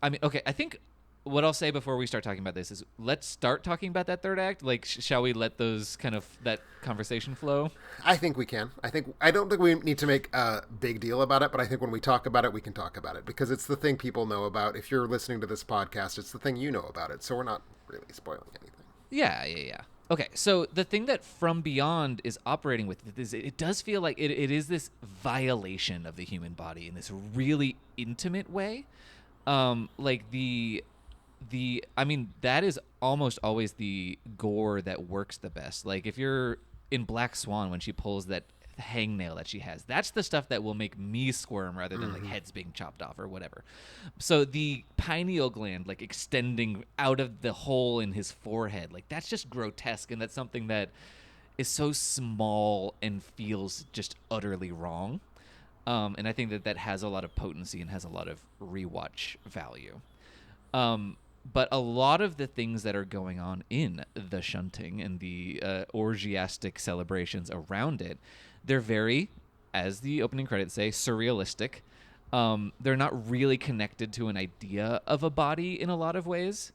I think what I'll say before we start talking about this is let's start talking about that third act. Like, shall we let those that conversation flow? I think we can. I don't think we need to make a big deal about it, but I think when we talk about it, we can talk about it because it's the thing people know about. If you're listening to this podcast, it's the thing you know about it. So we're not really spoiling anything. Yeah. Okay, so the thing that From Beyond is operating with is it does feel like it is this violation of the human body in this really intimate way. Like I mean, that is almost always the gore that works the best. Like if you're in Black Swan when she pulls that hangnail that she has, that's the stuff that will make me squirm rather than like heads being chopped off or whatever. So the pineal gland like extending out of the hole in his forehead, like that's just grotesque, and that's something that is so small and feels just utterly wrong. And I think that has a lot of potency and has a lot of rewatch value. But a lot of the things that are going on in the shunting and the orgiastic celebrations around it, they're very, as the opening credits say, surrealistic. They're not really connected to an idea of a body in a lot of ways.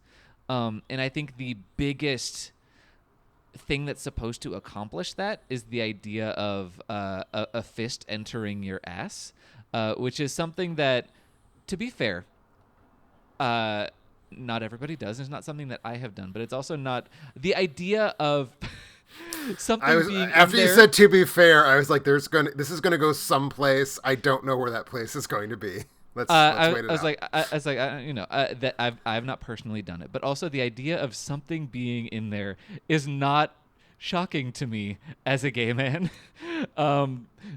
And I think the biggest thing that's supposed to accomplish that is the idea of a fist entering your ass, which is something that, to be fair, not everybody does. It's not something that I have done, but it's also not the idea of something being after in you there. said to be fair, I was like, this is gonna go someplace. I don't know where that place is going to be. Let's wait it out. I was like, that I've not personally done it, but also the idea of something being in there is not shocking to me as a gay man.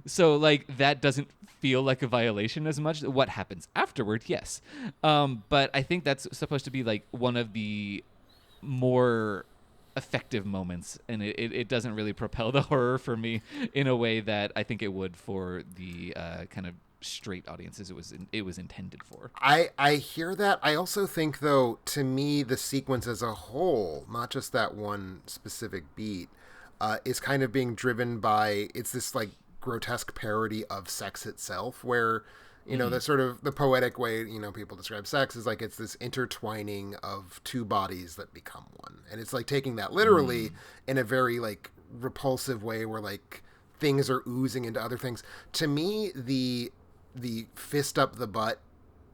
So like that doesn't feel like a violation as much. What happens afterward, yes. But I think that's supposed to be like one of the more effective moments, and it doesn't really propel the horror for me in a way that I think it would for the kind of straight audiences it was intended for. I hear that. I also think, though, to me, the sequence as a whole, not just that one specific beat, is kind of being driven by, it's this like grotesque parody of sex itself, where, you know, the sort of the poetic way, you know, people describe sex is like it's this intertwining of two bodies that become one. And it's like taking that literally in a very like repulsive way where like things are oozing into other things. To me, the fist up the butt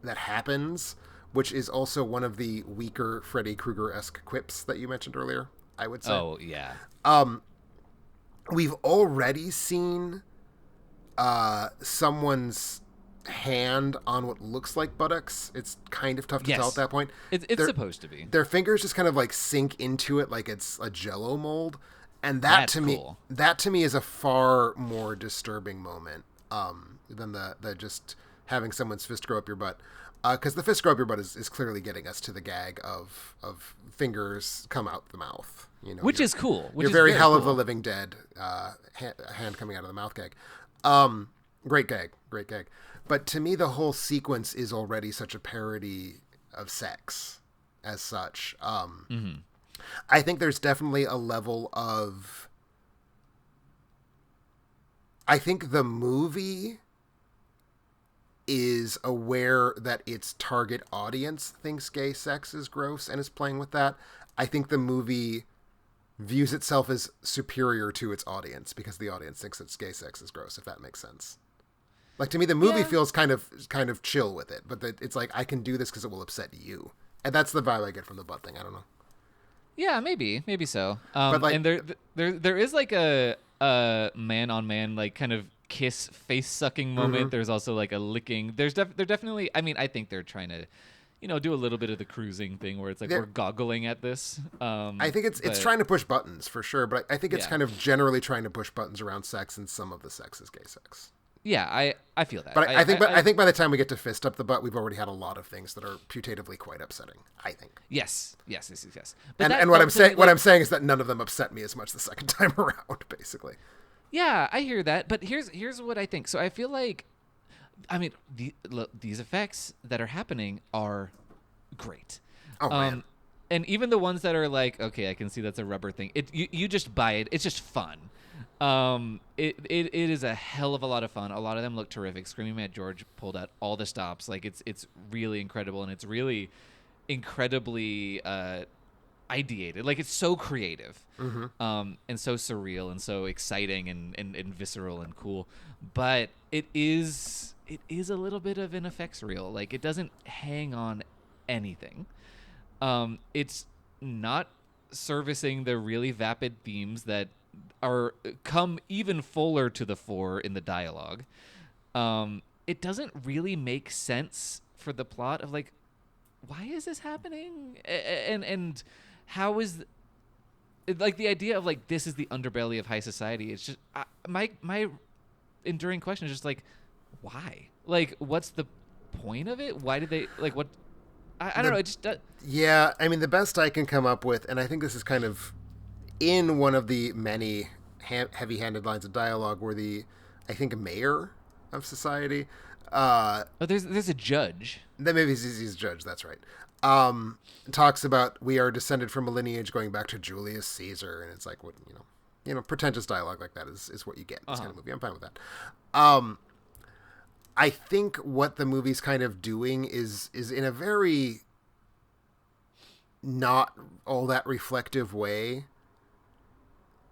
that happens, which is also one of the weaker Freddy Krueger-esque quips that you mentioned earlier, I would say. Oh, yeah. We've already seen someone's hand on what looks like buttocks. It's kind of tough to tell at that point. It's supposed to be. Their fingers just kind of like sink into it like it's a Jell-O mold, and that cool. to me is a far more disturbing moment than the just having someone's fist grow up your butt. Because the fist go up your butt is clearly getting us to the gag of fingers come out the mouth. You know, which is cool. Which you're is very Hell cool. of the Living Dead hand coming out of the mouth gag. Great gag. But to me, the whole sequence is already such a parody of sex as such. I think there's definitely a level of... I think the movie is aware that its target audience thinks gay sex is gross and is playing with that. I think the movie views itself as superior to its audience because the audience thinks that gay sex is gross, if that makes sense. Like, to me, the movie feels kind of chill with it, but it's like, I can do this because it will upset you. And that's the vibe I get from the butt thing. I don't know. Yeah, maybe so. But, like, and there is like a man on man like kind of kiss face sucking moment. There's also like a licking. They're definitely. I mean, I think they're trying to, do a little bit of the cruising thing where it's like we're goggling at this. I think it's trying to push buttons for sure, but I think it's kind of generally trying to push buttons around sex, and some of the sex is gay sex. Yeah, I feel that. But I think by the time we get to fist up the butt, we've already had a lot of things that are putatively quite upsetting. I think. Yes. But and what I'm saying is that none of them upset me as much the second time around, basically. Yeah, I hear that. But here's what I think. So I feel like, I mean, these effects that are happening are great. Oh man. And even the ones that are like, okay, I can see that's a rubber thing. You just buy it. It's just fun. It is a hell of a lot of fun. A lot of them look terrific. Screaming Mad George pulled out all the stops. Like it's really incredible, and it's really incredibly ideated. Like, it's so creative, and so surreal, and so exciting, and visceral, and cool. But it is a little bit of an effects reel. Like, it doesn't hang on anything. It's not servicing the really vapid themes that come even fuller to the fore in the dialogue. It doesn't really make sense for the plot of, like, why is this happening? And how is like the idea of, like, this is the underbelly of high society. It's just my enduring question is just like, why? Like, what's the point of it? Why did they, like, what? I don't know. It just yeah. I mean, the best I can come up with, and I think this is kind of in one of the many heavy-handed lines of dialogue, where I think mayor of society. There's a judge. Then maybe he's a judge. That's right. Talks about, we are descended from a lineage going back to Julius Caesar, and it's like, what, pretentious dialogue like that is what you get in this kind of movie. I'm fine with that. I think what the movie's kind of doing is in a very not all that reflective way.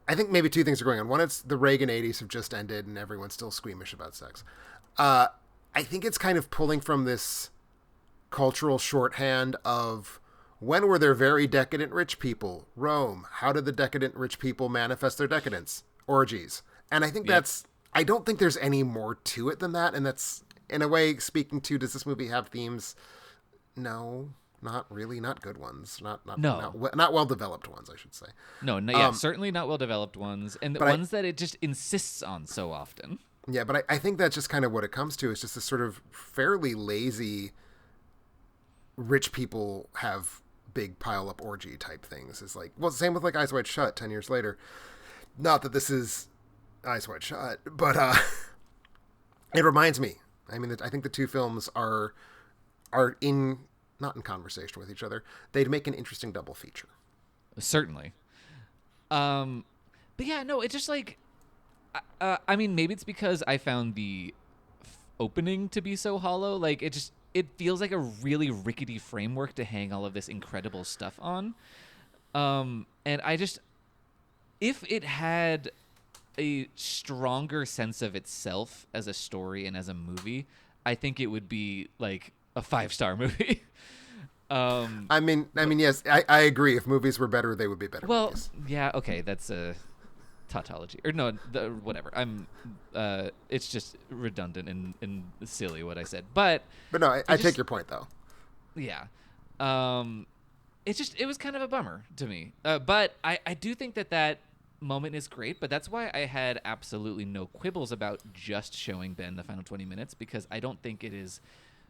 I think maybe two things are going on. One, it's the Reagan 80s have just ended and everyone's still squeamish about sex. I think it's kind of pulling from this cultural shorthand of, when were there very decadent rich people? Rome. How did the decadent rich people manifest their decadence? Orgies. And I think I don't think there's any more to it than that. And that's, in a way, speaking to, does this movie have themes? No, not really. Not good ones. Not well-developed ones, I should say. No, certainly not well-developed ones. And the ones that it just insists on so often. Yeah, but I think that's just kind of what it comes to. It's just this sort of fairly lazy, rich people have big pile-up orgy type things. It's like, well, same with like Eyes Wide Shut 10 years later. Not that this is Eyes Wide Shut, but it reminds me. I mean, I think the two films are not in conversation with each other. They'd make an interesting double feature. Certainly. But yeah, no, it's just like, I mean, maybe it's because I found the opening to be so hollow. Like, it feels like a really rickety framework to hang all of this incredible stuff on. And if it had a stronger sense of itself as a story and as a movie, I think it would be like a 5-star movie. I mean, yes, I agree. If movies were better, they would be better movies. Yeah, okay, that's a tautology. Or no, whatever. It's just redundant and silly what I said. But no, I take your point, though. Yeah. It was kind of a bummer to me. But I do think that moment is great, but that's why I had absolutely no quibbles about just showing Ben the final 20 minutes, because I don't think it is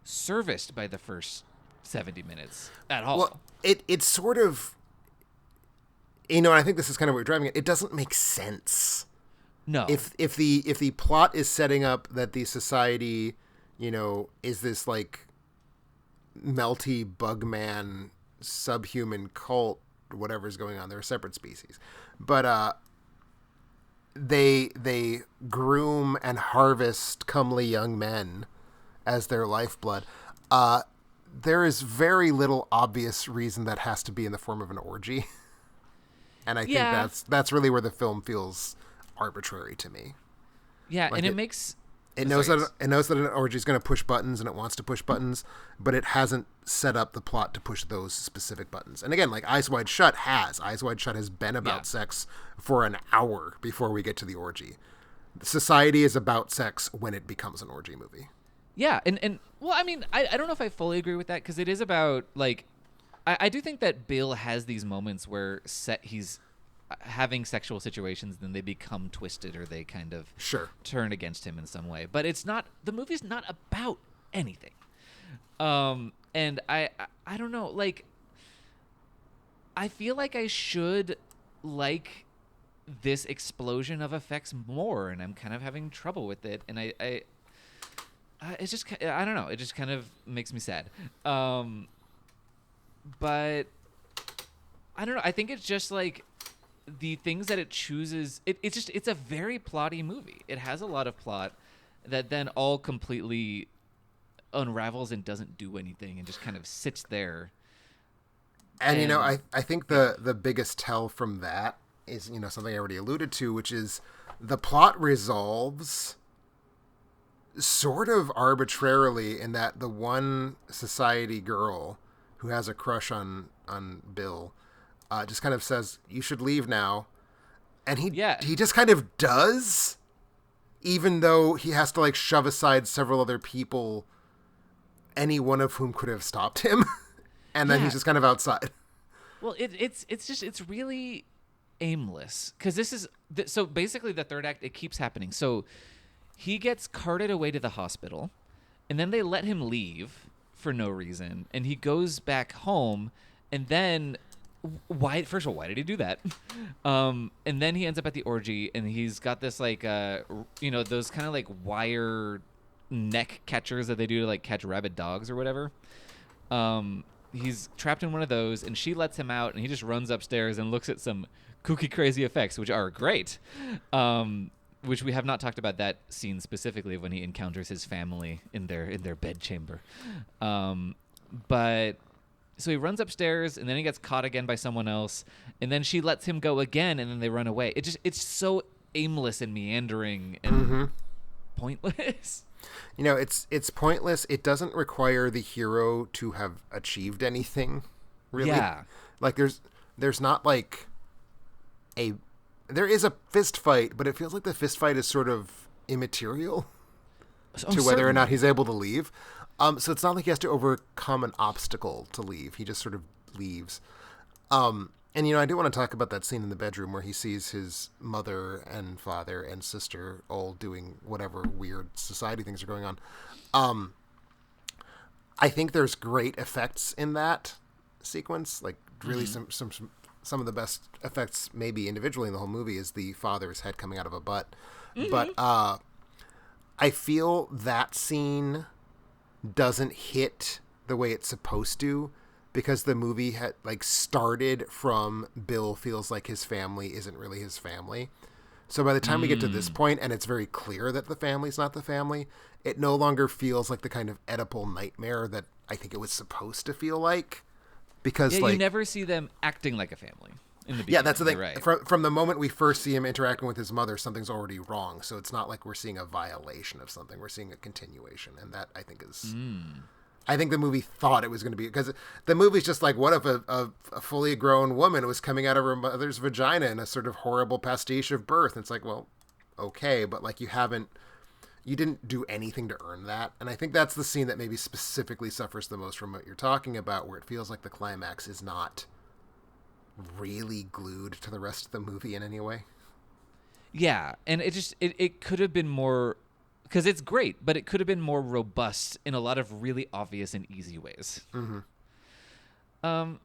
serviced by the first 70 minutes at all. Well, it's sort of, and I think this is kind of what we're driving at. It doesn't make sense. No. If the plot is setting up that the society, is this like melty bugman subhuman cult, whatever's going on, they're a separate species, but they groom and harvest comely young men as their lifeblood. There is very little obvious reason that has to be in the form of an orgy. And I think that's really where the film feels arbitrary to me. Yeah, like and it makes... It knows that an orgy is going to push buttons, and it wants to push buttons, but it hasn't set up the plot to push those specific buttons. And again, like Eyes Wide Shut has been about sex for an hour before we get to the orgy. Society is about sex when it becomes an orgy movie. Yeah, and well, I mean, I don't know if I fully agree with that, because it is about, like, I do think that Bill has these moments where he's having sexual situations, then they become twisted, or they kind of turn against him in some way. But the movie's not about anything. And I don't know, like, I feel like I should like this explosion of effects more, and I'm kind of having trouble with it. And it's just, I don't know, it just kind of makes me sad. But I don't know, I think it's just like the things that it chooses, it's a very plotty movie. It has a lot of plot that then all completely unravels and doesn't do anything and just kind of sits there. And I think the biggest tell from that is, something I already alluded to, which is the plot resolves sort of arbitrarily, in that the one society girl who has a crush on Bill just kind of says, "You should leave now," and he just kind of does, even though he has to like shove aside several other people, any one of whom could have stopped him, and then he's just kind of outside. Well, it's really aimless, because this is so basically the third act. It keeps happening. So he gets carted away to the hospital, and then they let him leave for no reason, and he goes back home, and then why did he do that? And then he ends up at the orgy, and he's got this like those kind of like wire neck catchers that they do to like catch rabid dogs or whatever. He's trapped in one of those, and she lets him out, and he just runs upstairs and looks at some kooky crazy effects, which are great. Which we have not talked about that scene specifically, when he encounters his family in their bedchamber. But so he runs upstairs, and then he gets caught again by someone else, and then she lets him go again, and then they run away. It's so aimless and meandering and pointless. It's pointless. It doesn't require the hero to have achieved anything, really. Yeah. Like there's not like there is a fist fight, but it feels like the fist fight is sort of immaterial to whether or not he's able to leave. So it's not like he has to overcome an obstacle to leave. He just sort of leaves. And I do want to talk about that scene in the bedroom where he sees his mother and father and sister all doing whatever weird society things are going on. I think there's great effects in that sequence. Like really some of the best effects, maybe individually in the whole movie, is the father's head coming out of a butt. But I feel that scene doesn't hit the way it's supposed to, because the movie had like started from Bill feels like his family isn't really his family. So by the time we get to this point, and it's very clear that the family's not the family, it no longer feels like the kind of Oedipal nightmare that I think it was supposed to feel like. Because you never see them acting like a family in the beginning. Yeah, that's the thing. Right. From the moment we first see him interacting with his mother, something's already wrong. So it's not like we're seeing a violation of something. We're seeing a continuation. And that, I think, is... I think the movie thought it was going to be... Because the movie's just like, what if a fully grown woman was coming out of her mother's vagina in a sort of horrible pastiche of birth? And it's like, well, okay, but like you didn't do anything to earn that. And I think that's the scene that maybe specifically suffers the most from what you're talking about, where it feels like the climax is not really glued to the rest of the movie in any way. Yeah, and it could have been more because it's great, but it could have been more robust in a lot of really obvious and easy ways. Mm-hmm.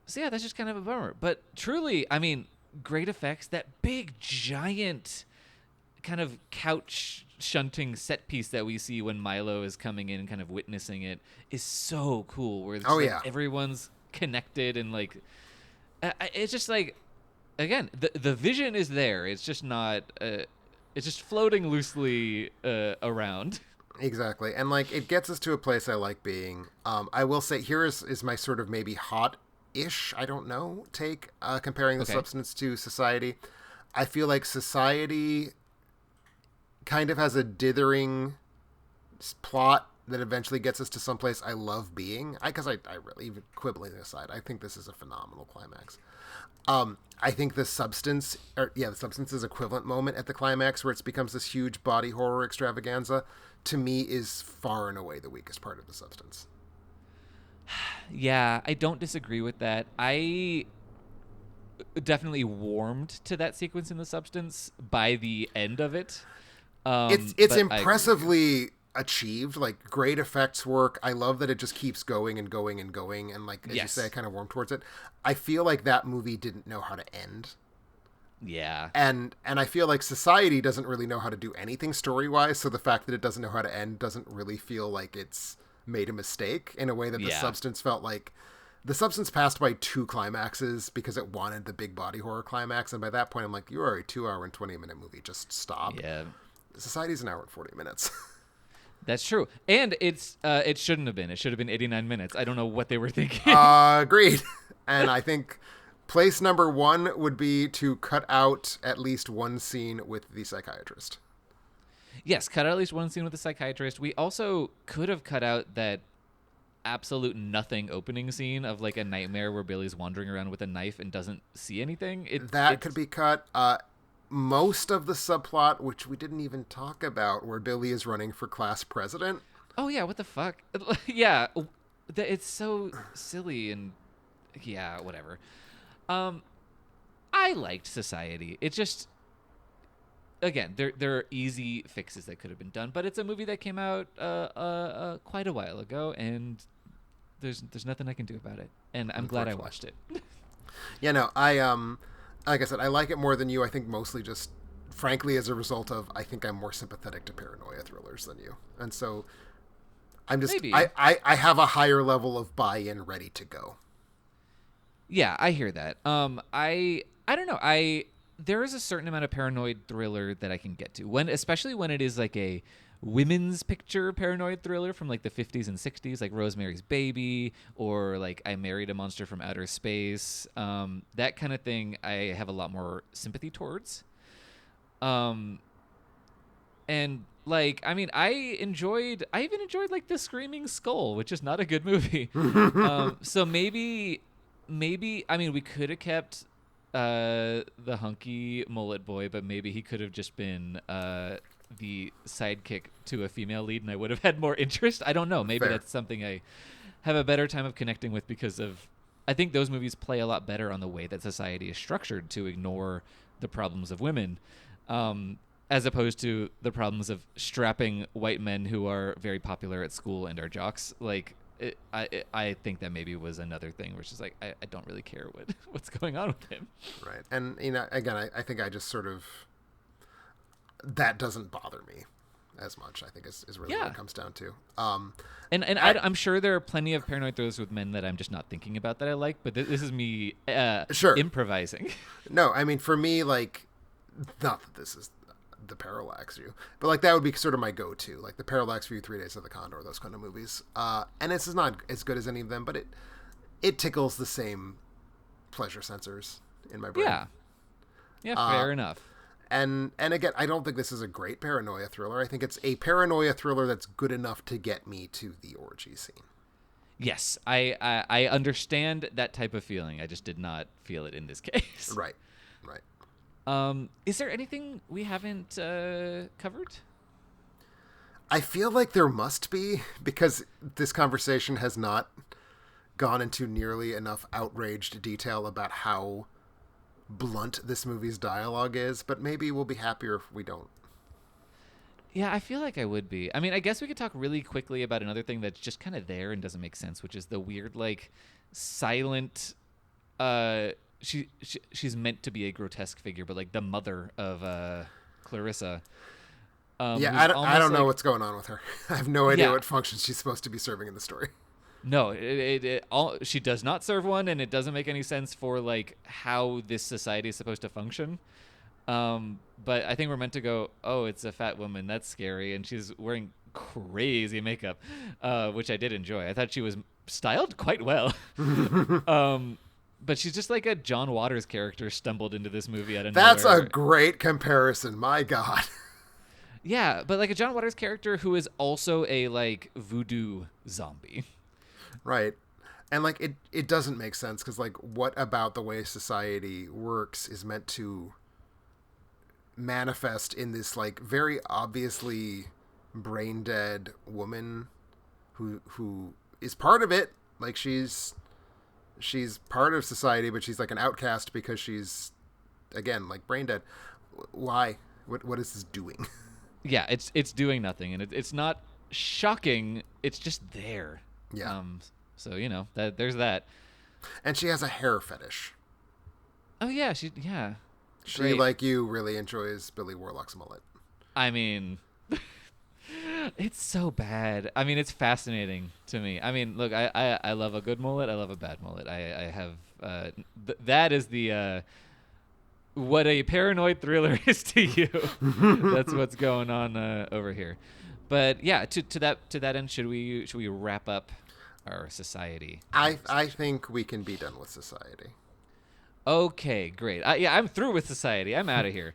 So yeah, that's just kind of a bummer. But truly, I mean, great effects. That big, giant kind of couch shunting set piece that we see when Milo is coming in and kind of witnessing it is so cool. Where it's just, like, everyone's connected and like, it's just like, again, the vision is there. It's just not. It's just floating loosely around. Exactly. And like it gets us to a place I like being. I will say here is my sort of maybe hot-ish, I don't know, take comparing the substance to Society. I feel like Society kind of has a dithering plot that eventually gets us to someplace I love being. Because I really, even quibbling aside, I think this is a phenomenal climax. I think the substance is equivalent moment at the climax where it becomes this huge body horror extravaganza, to me is far and away the weakest part of the substance. Yeah, I don't disagree with that. I definitely warmed to that sequence in the substance by the end of it. It's impressively achieved, like great effects work. I love that it just keeps going and going and going, and like as you say, I kind of warm towards it. I feel like that movie didn't know how to end. Yeah. And I feel like Society doesn't really know how to do anything story-wise, so the fact that it doesn't know how to end doesn't really feel like it's made a mistake in a way that the substance felt like. The substance passed by 2 climaxes because it wanted the big body horror climax, and by that point I'm like, you are a 2-hour and 20-minute movie, just stop. Yeah. Society's an hour and 40 minutes. That's true. And it shouldn't have been. It should have been 89 minutes. I don't know what they were thinking. Agreed. And I think place number 1 would be to cut out at least one scene with the psychiatrist. Yes, cut out at least one scene with the psychiatrist. We also could have cut out that absolute nothing opening scene of like a nightmare where Billy's wandering around with a knife and doesn't see anything. That could be cut. Most of the subplot, which we didn't even talk about, where Billy is running for class president. Oh yeah, what the fuck? Yeah, it's so silly and yeah, whatever. I liked Society. It just, again, there are easy fixes that could have been done, but it's a movie that came out quite a while ago, and there's nothing I can do about it, and I'm glad I watched it. Yeah, no, like I said, I like it more than you. I think mostly just, frankly, as a result of, I think I'm more sympathetic to paranoia thrillers than you. And so I'm just, Maybe. I have a higher level of buy-in ready to go. Yeah, I hear that. I don't know. There is a certain amount of paranoid thriller that I can get to, especially when it is like a women's picture paranoid thriller from like the 50s and 60s, like Rosemary's Baby or like I Married a Monster from Outer Space. That kind of thing I have a lot more sympathy towards. And like, I mean, I even enjoyed like The Screaming Skull, which is not a good movie. So maybe, I mean, we could have kept the hunky mullet boy, but maybe he could have just been the sidekick to a female lead, and I would have had more interest. I don't know. Maybe that's something I have a better time of connecting with because of. I think those movies play a lot better on the way that Society is structured to ignore the problems of women, as opposed to the problems of strapping white men who are very popular at school and are jocks. Like, I think that maybe was another thing, where it's just like I don't really care what's going on with him. Right. And again, I think I just sort of. That doesn't bother me as much, I think, is really what it comes down to. I'm sure there are plenty of paranoid thrillers with men that I'm just not thinking about that I like, but this is me improvising. No, I mean, for me, like, not that this is the Parallax View, but like that would be sort of my go-to, like the Parallax View, 3 Days of the Condor, those kind of movies. And this is not as good as any of them, but it tickles the same pleasure sensors in my brain. Yeah, fair enough. And again, I don't think this is a great paranoia thriller. I think it's a paranoia thriller that's good enough to get me to the orgy scene. Yes, I understand that type of feeling. I just did not feel it in this case. Right. Is there anything we haven't covered? I feel like there must be, because this conversation has not gone into nearly enough outraged detail about how blunt this movie's dialogue is, but maybe we'll be happier if we don't. Yeah, I feel like I would be. I mean, I guess we could talk really quickly about another thing that's just kind of there and doesn't make sense, which is the weird, like, silent. She's meant to be a grotesque figure, but like the mother of Clarissa. Yeah, I don't know like, what's going on with her. I have no idea what function she's supposed to be serving in the story. No, she does not serve one, and it doesn't make any sense for like how this society is supposed to function. But I think we're meant to go, oh, it's a fat woman. That's scary. And she's wearing crazy makeup, which I did enjoy. I thought she was styled quite well. But she's just like a John Waters character stumbled into this movie out of nowhere. That's a great comparison. My God. Yeah, but like a John Waters character who is also a like voodoo zombie. Right. And like it doesn't make sense because like what about the way society works is meant to manifest in this like very obviously brain dead woman who is part of it. Like she's part of society, but she's like an outcast because she's again like brain dead. Why? What is this doing? Yeah, it's doing nothing, and it's not shocking. It's just there. Yeah. So there's that. And she has a hair fetish. Oh yeah, she Great. Like you, really enjoys Billy Warlock's mullet. I mean, it's so bad. I mean, it's fascinating to me. I mean, look, I love a good mullet. I love a bad mullet. I have that is the what a paranoid thriller is to you. That's what's going on over here. But yeah, to that end, should we wrap up our society? I think we can be done with society. Okay, great. I'm through with society. I'm out of here.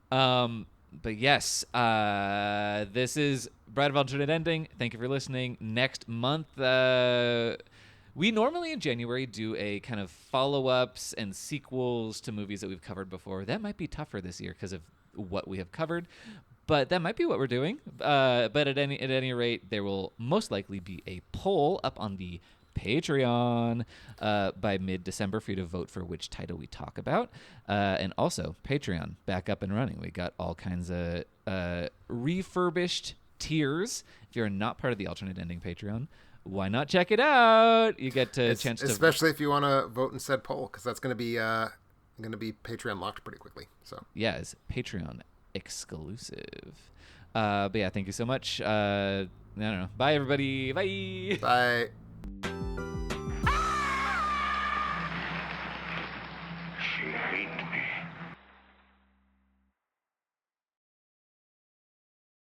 But yes, this is Bride of Alternate Ending. Thank you for listening. Next month, we normally in January do a kind of follow-ups and sequels to movies that we've covered before. That might be tougher this year because of what we have covered, but that might be what we're doing. But at any rate, there will most likely be a poll up on the Patreon by mid-December for you to vote for which title we talk about. And also, Patreon, back up and running. We got all kinds of refurbished tiers. If you're not part of the Alternate Ending Patreon, why not check it out? You get a chance to... Especially if you want to vote in said poll, because that's going to be Patreon locked pretty quickly. So yeah, it's Patreon exclusive. But yeah, thank you so much. I don't know. Bye, everybody. Bye. Bye.